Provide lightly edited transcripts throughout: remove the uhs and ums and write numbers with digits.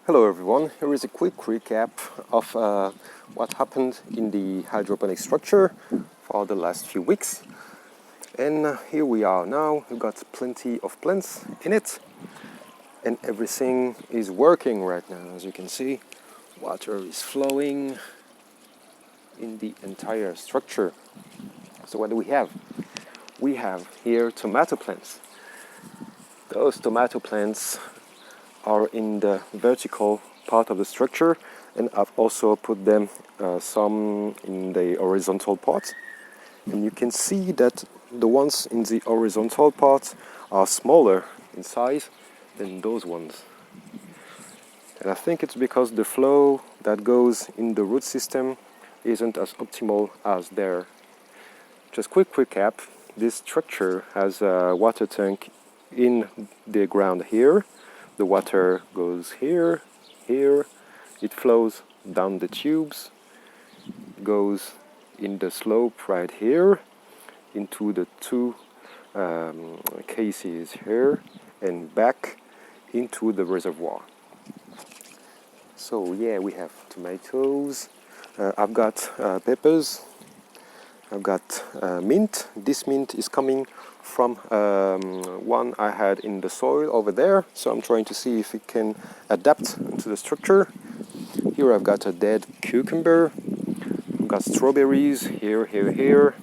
Hello everyone, here is a quick recap of what happened in the hydroponic structure for the last few weeks. And here we are now, we've got plenty of plants in it and everything is working right now. As you can see, water is flowing in the entire structure. So what do we have? We have here tomato plants. Those tomato plants are in the vertical part of the structure, and I've also put them some in the horizontal part, and you can see that the ones in the horizontal part are smaller in size than those ones, and I think it's because the flow that goes in the root system isn't as optimal as there. Just quick recap, this structure has a water tank in the ground here. The water goes here, here, it flows down the tubes, goes in the slope right here, into the two cases here, and back into the reservoir. So yeah, we have tomatoes, I've got peppers, I've got mint. This mint is coming from one I had in the soil over there, so I'm trying to see if it can adapt to the structure. Here I've got a dead cucumber, I've got strawberries here, here.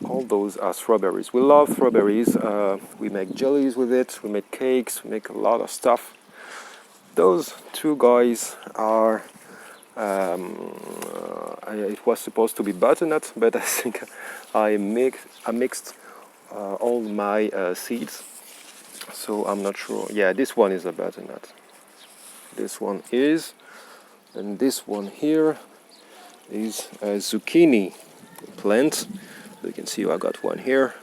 All those are strawberries. We love strawberries. We make jellies with it, we make cakes, we make a lot of stuff. Those two guys are it was supposed to be butternut, but I think I mixed all my seeds, so I'm not sure. Yeah, this one is a butternut. This one is, and this one here is a zucchini plant. You can see I got one here,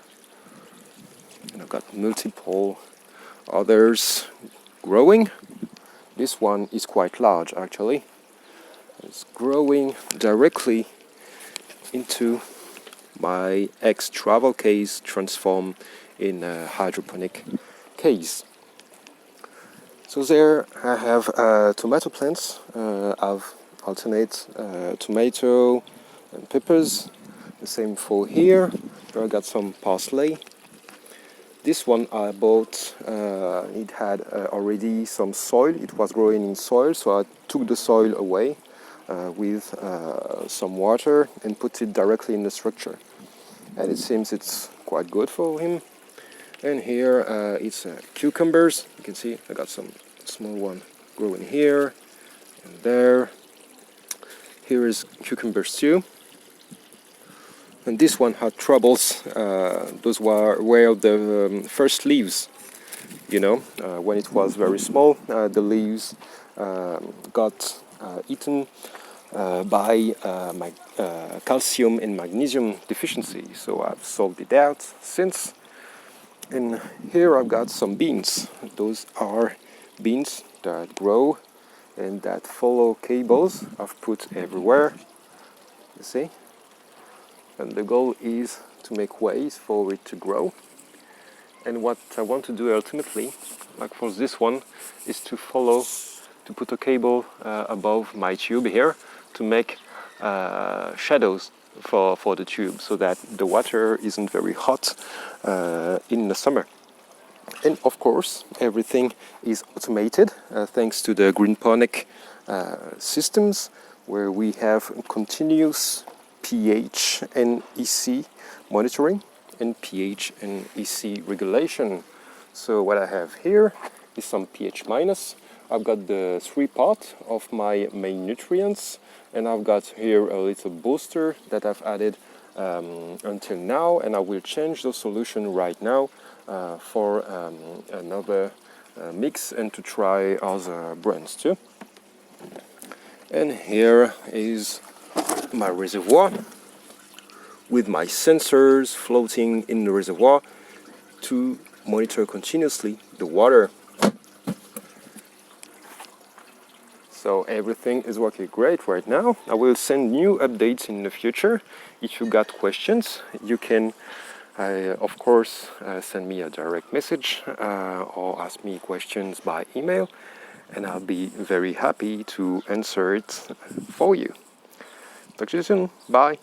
and I've got multiple others growing. This one is quite large actually. It's growing directly into my ex-travel case transformed in a hydroponic case. So there I have tomato plants. I've alternate tomato and peppers. The same for here. Here I got some parsley. This one I bought, it had already some soil. It was growing in soil, so I took the soil away with some water and put it directly in the structure, and it seems it's quite good for him. And here it's cucumbers. You can see I got some small one growing here and there. Here is cucumbers too, and this one had troubles. Those were the first leaves, you know, when it was very small, the leaves got eaten by my calcium and magnesium deficiency, so I've solved it out since. And here I've got some beans. Those are beans that grow and that follow cables I've put everywhere, you see, and the goal is to make ways for it to grow. And what I want to do ultimately, like for this one, is to put a cable above my tube here to make shadows for the tube, so that the water isn't very hot in the summer. And of course, everything is automated thanks to the hydroponic systems, where we have continuous pH and EC monitoring and pH and EC regulation. So what I have here is some pH minus. I've got the 3 part of my main nutrients, and I've got here a little booster that I've added until now, and I will change the solution right now for another mix and to try other brands too. And here is my reservoir with my sensors floating in the reservoir to monitor continuously the water. So everything is working great right now. I will send new updates in the future. If you got questions, you can of course send me a direct message or ask me questions by email. and I'll be very happy to answer it for you. Talk to you soon. Bye.